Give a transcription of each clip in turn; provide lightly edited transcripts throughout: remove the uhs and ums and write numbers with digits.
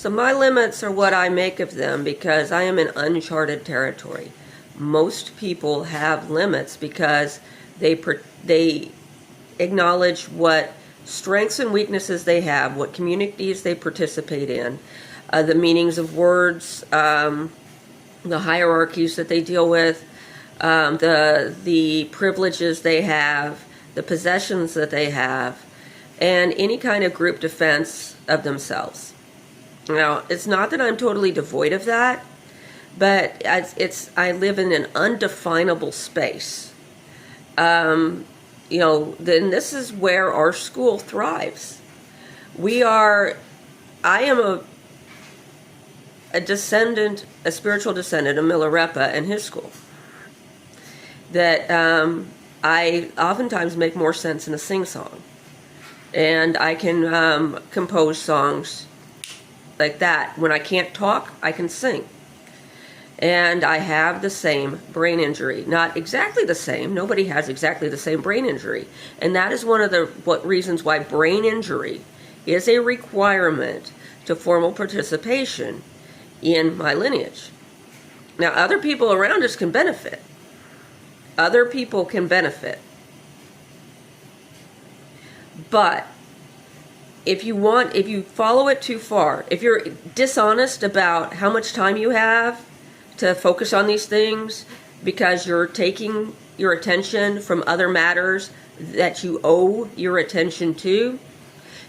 So my limits are what I make of them because I am in uncharted territory. Most people have limits because they acknowledge what strengths and weaknesses they have, what communities they participate in, the meanings of words, the hierarchies that they deal with, the privileges they have, the possessions that they have, and any kind of group defense of themselves. Now, it's not that I'm totally devoid of that, but I live in an undefinable space. Then this is where our school thrives. I am a descendant, a spiritual descendant of Milarepa and his school. That I oftentimes make more sense in a sing-song. And I can compose songs like that. When I can't talk, I can sing. And I have the same brain injury. Not exactly the same. Nobody has exactly the same brain injury. And that is one of the reasons why brain injury is a requirement to formal participation in my lineage. Now, other people around us can benefit. Other people can benefit. But if you follow it too far, if you're dishonest about how much time you have to focus on these things because you're taking your attention from other matters that you owe your attention to,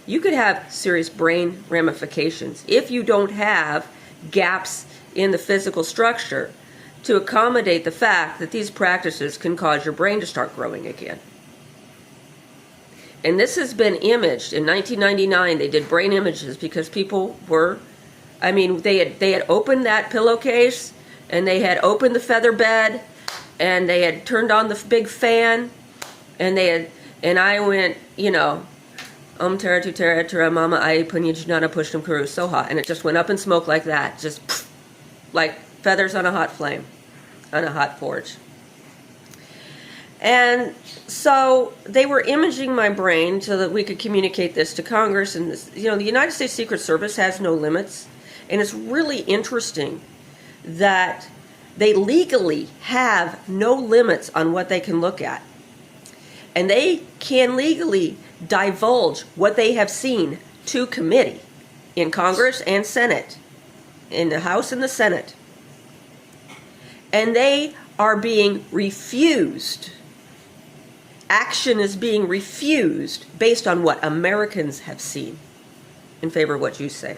you could have serious brain ramifications if you don't have gaps in the physical structure to accommodate the fact that these practices can cause your brain to start growing again. And this has been imaged. In 1999, they did brain images because people were, they had opened that pillowcase, and they had opened the feather bed, and they had turned on the big fan, and I went, Tera tu tera tera mama ai punyajnana pushtam kuru, so hot, and it just went up in smoke like that, just like feathers on a hot flame, on a hot forge. And so they were imaging my brain so that we could communicate this to Congress. And the United States Secret Service has no limits. And it's really interesting that they legally have no limits on what they can look at. And they can legally divulge what they have seen to committee in Congress and Senate, in the House and the Senate. And they are being refused. Action is being refused based on what Americans have seen in favor of what you say.